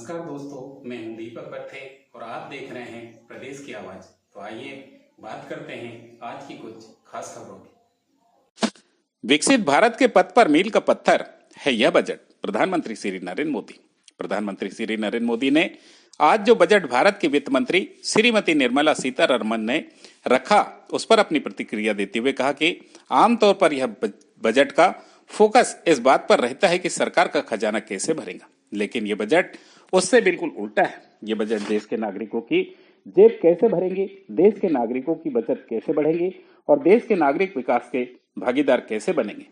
नमस्कार दोस्तों, मैं हूं दीपक पत्थे और आप देख रहे हैं प्रदेश की आवाज। तो आइए बात करते हैं आज की कुछ खास खबरों की। विकसित भारत के पथ पर मील का पत्थर है यह बजट। प्रधानमंत्री श्री नरेंद्र मोदी ने आज जो बजट भारत की वित्त मंत्री श्रीमती निर्मला सीतारमण ने रखा, उस पर अपनी प्रतिक्रिया देते हुए कहा कि आमतौर पर यह बजट का फोकस इस बात पर रहता है कि सरकार का खजाना कैसे भरेगा, लेकिन यह बजट उससे बिल्कुल उल्टा है। यह बजट देश के नागरिकों की जेब कैसे भरेंगे, देश के नागरिकों की बचत कैसे बढ़ेगी और देश के नागरिक विकास के भागीदार कैसे बनेंगे।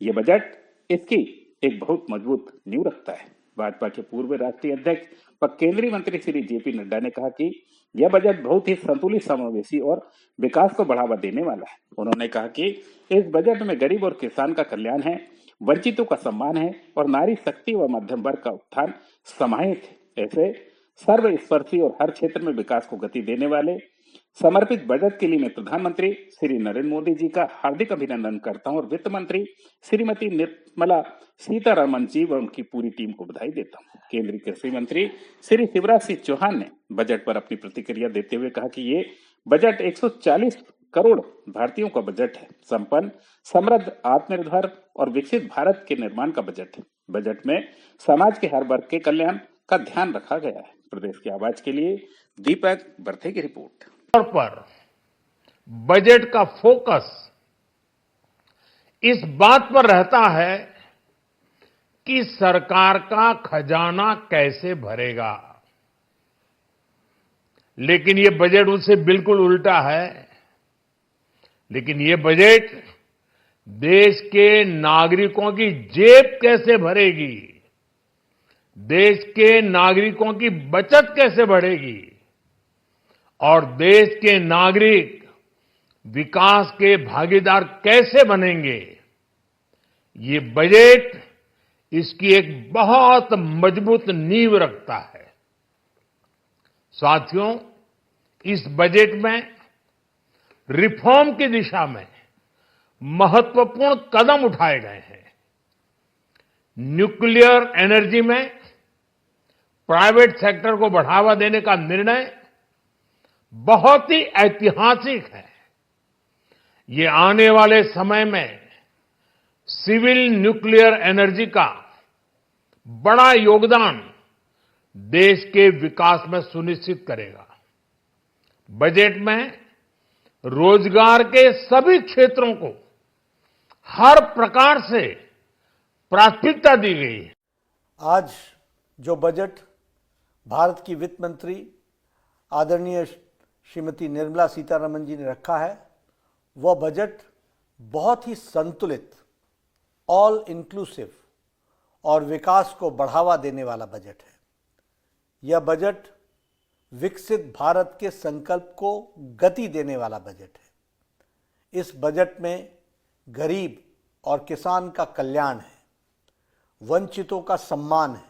यह बजट इसकी एक बहुत मजबूत नींव रखता है। भाजपा के पूर्व राष्ट्रीय अध्यक्ष व केंद्रीय मंत्री श्री जेपी नड्डा ने कहा कि यह बजट बहुत ही संतुलित, समावेशी और विकास को बढ़ावा देने वाला है। उन्होंने कहा कि इस बजट में गरीब और किसान का कल्याण है, वंचितों का सम्मान है और नारी शक्ति व मध्यम वर्ग का उत्थान समाहित है। ऐसे सर्वस्पर्शी और हर क्षेत्र में विकास को गति देने वाले समर्पित बजट के लिए मैं प्रधानमंत्री श्री नरेंद्र मोदी जी का हार्दिक अभिनंदन करता हूं और वित्त मंत्री श्रीमती निर्मला सीतारमण जी व उनकी पूरी टीम को बधाई देता हूं। केंद्रीय कृषि मंत्री श्री शिवराज सिंह चौहान ने बजट पर अपनी प्रतिक्रिया देते हुए कहा कि ये बजट 140 करोड़ भारतीयों का बजट है। संपन्न, समृद्ध, आत्मनिर्भर और विकसित भारत के निर्माण का बजट है। बजट में समाज के हर वर्ग के कल्याण का ध्यान रखा गया है। प्रदेश की आवाज के लिए दीपक बर्थे की रिपोर्ट। तौर पर बजट का फोकस इस बात पर रहता है कि सरकार का खजाना कैसे भरेगा, लेकिन ये बजट उससे बिल्कुल उल्टा है। लेकिन ये बजट देश के नागरिकों की जेब कैसे भरेगी, देश के नागरिकों की बचत कैसे बढ़ेगी और देश के नागरिक विकास के भागीदार कैसे बनेंगे, ये बजट इसकी एक बहुत मजबूत नींव रखता है। साथियों, इस बजट में रिफॉर्म की दिशा में महत्वपूर्ण कदम उठाए गए हैं। न्यूक्लियर एनर्जी में प्राइवेट सेक्टर को बढ़ावा देने का निर्णय बहुत ही ऐतिहासिक है। ये आने वाले समय में सिविल न्यूक्लियर एनर्जी का बड़ा योगदान देश के विकास में सुनिश्चित करेगा। बजट में रोजगार के सभी क्षेत्रों को हर प्रकार से प्राथमिकता दी गई है। आज जो बजट भारत की वित्त मंत्री आदरणीय श्रीमती निर्मला सीतारमण जी ने रखा है, वह बजट बहुत ही संतुलित, ऑल इंक्लूसिव और विकास को बढ़ावा देने वाला बजट है। यह बजट विकसित भारत के संकल्प को गति देने वाला बजट है। इस बजट में गरीब और किसान का कल्याण है, वंचितों का सम्मान है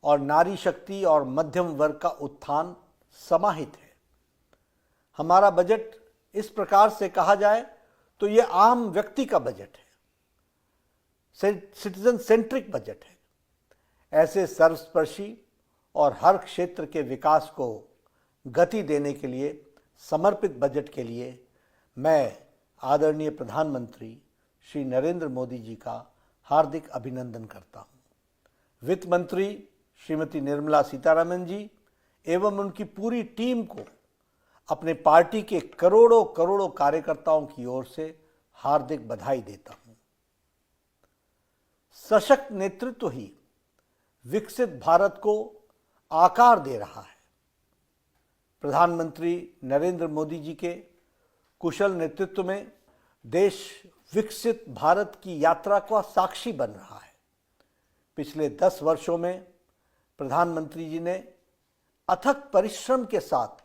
और नारी शक्ति और मध्यम वर्ग का उत्थान समाहित है। हमारा बजट इस प्रकार से कहा जाए तो यह आम व्यक्ति का बजट है, सिटीजन सेंट्रिक बजट है। ऐसे सर्वस्पर्शी और हर क्षेत्र के विकास को गति देने के लिए समर्पित बजट के लिए मैं आदरणीय प्रधानमंत्री श्री नरेंद्र मोदी जी का हार्दिक अभिनंदन करता हूं। वित्त मंत्री श्रीमती निर्मला सीतारमण जी एवं उनकी पूरी टीम को अपने पार्टी के करोड़ों करोड़ों कार्यकर्ताओं की ओर से हार्दिक बधाई देता हूं। सशक्त नेतृत्व ही विकसित भारत को आकार दे रहा है। प्रधानमंत्री नरेंद्र मोदी जी के कुशल नेतृत्व में देश विकसित भारत की यात्रा का साक्षी बन रहा है। पिछले 10 वर्षों में प्रधानमंत्री जी ने अथक परिश्रम के साथ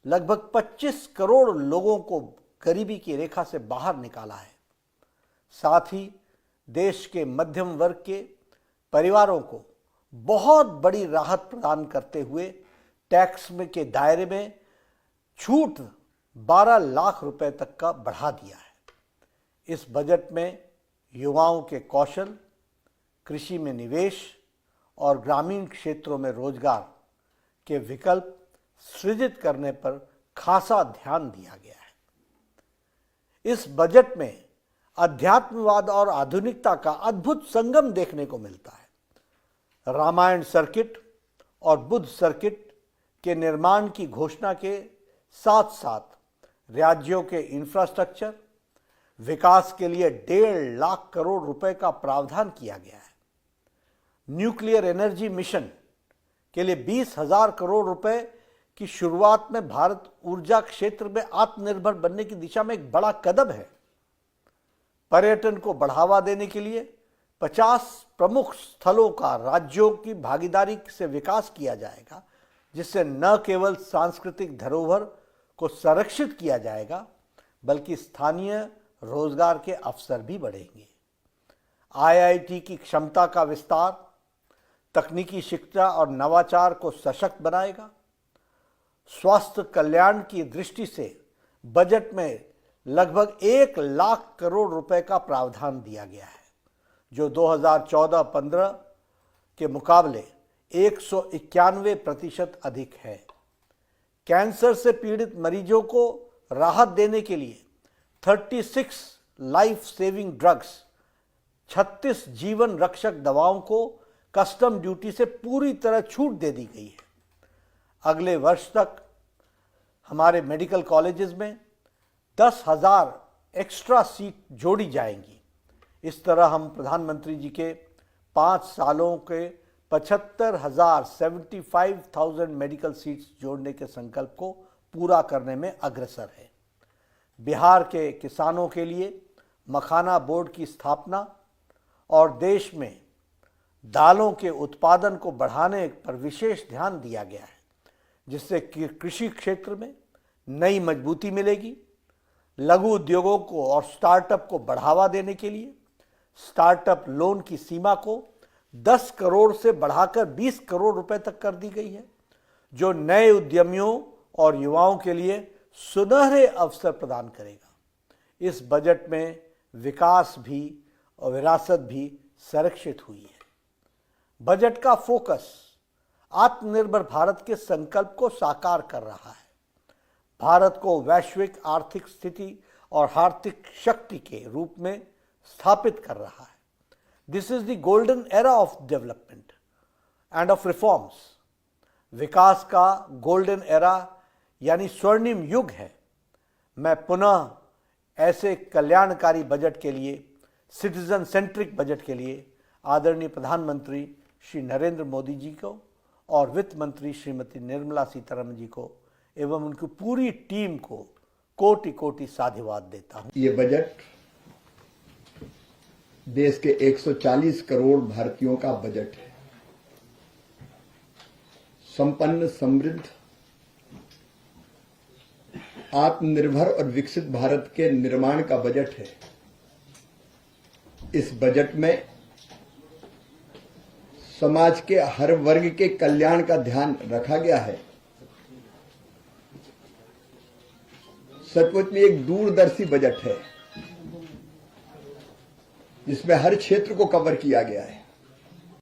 लगभग 25 करोड़ लोगों को गरीबी की रेखा से बाहर निकाला है। साथ ही देश के मध्यम वर्ग के परिवारों को बहुत बड़ी राहत प्रदान करते हुए टैक्स में के दायरे में छूट 12 लाख रुपए तक का बढ़ा दिया है। इस बजट में युवाओं के कौशल, कृषि में निवेश और ग्रामीण क्षेत्रों में रोजगार के विकल्प सृजित करने पर खासा ध्यान दिया गया है। इस बजट में अध्यात्मवाद और आधुनिकता का अद्भुत संगम देखने को मिलता है। रामायण सर्किट और बुद्ध सर्किट के निर्माण की घोषणा के साथ साथ राज्यों के इंफ्रास्ट्रक्चर विकास के लिए 1.5 लाख करोड़ रुपए का प्रावधान किया गया है। न्यूक्लियर एनर्जी मिशन के लिए 20,000 करोड़ रुपए की शुरुआत में भारत ऊर्जा क्षेत्र में आत्मनिर्भर बनने की दिशा में एक बड़ा कदम है। पर्यटन को बढ़ावा देने के लिए 50 प्रमुख स्थलों का राज्यों की भागीदारी से विकास किया जाएगा, जिससे न केवल सांस्कृतिक धरोहर को संरक्षित किया जाएगा बल्कि स्थानीय रोजगार के अवसर भी बढ़ेंगे। आईआईटी की क्षमता का विस्तार तकनीकी शिक्षा और नवाचार को सशक्त बनाएगा। स्वास्थ्य कल्याण की दृष्टि से बजट में लगभग 1 लाख करोड़ रुपए का प्रावधान दिया गया है, जो 2014-15 के मुकाबले 191% अधिक है। कैंसर से पीड़ित मरीजों को राहत देने के लिए 36 लाइफ सेविंग ड्रग्स, 36 जीवन रक्षक दवाओं को कस्टम ड्यूटी से पूरी तरह छूट दे दी गई है। अगले वर्ष तक हमारे मेडिकल कॉलेजेस में 10,000 एक्स्ट्रा सीट जोड़ी जाएंगी। इस तरह हम प्रधानमंत्री जी के 5 सालों के 75,000 मेडिकल सीट्स जोड़ने के संकल्प को पूरा करने में अग्रसर है। बिहार के किसानों के लिए मखाना बोर्ड की स्थापना और देश में दालों के उत्पादन को बढ़ाने पर विशेष ध्यान दिया गया है, जिससे कृषि क्षेत्र में नई मजबूती मिलेगी। लघु उद्योगों को और स्टार्टअप को बढ़ावा देने के लिए स्टार्टअप लोन की सीमा को 10 करोड़ से बढ़ाकर 20 करोड़ रुपए तक कर दी गई है, जो नए उद्यमियों और युवाओं के लिए सुनहरे अवसर प्रदान करेगा। इस बजट में विकास भी और विरासत भी संरक्षित हुई है। बजट का फोकस आत्मनिर्भर भारत के संकल्प को साकार कर रहा है। भारत को वैश्विक आर्थिक स्थिति और आर्थिक शक्ति के रूप में स्थापित कर रहा है। This is the golden era of development and of reforms. विकास का गोल्डन एरा यानी स्वर्णिम युग है। मैं पुनः ऐसे कल्याणकारी बजट के लिए, सिटीजन सेंट्रिक बजट के लिए आदरणीय प्रधानमंत्री श्री नरेंद्र मोदी जी को और वित्त मंत्री श्रीमती निर्मला सीतारमण जी को एवं उनकी पूरी टीम को कोटि कोटि साधुवाद देता हूं। ये बजट देश के 140 करोड़ भारतीयों का बजट है। संपन्न, समृद्ध, आत्मनिर्भर और विकसित भारत के निर्माण का बजट है। इस बजट में समाज के हर वर्ग के कल्याण का ध्यान रखा गया है। सचमुच में एक दूरदर्शी बजट है, जिसमें हर क्षेत्र को कवर किया गया है।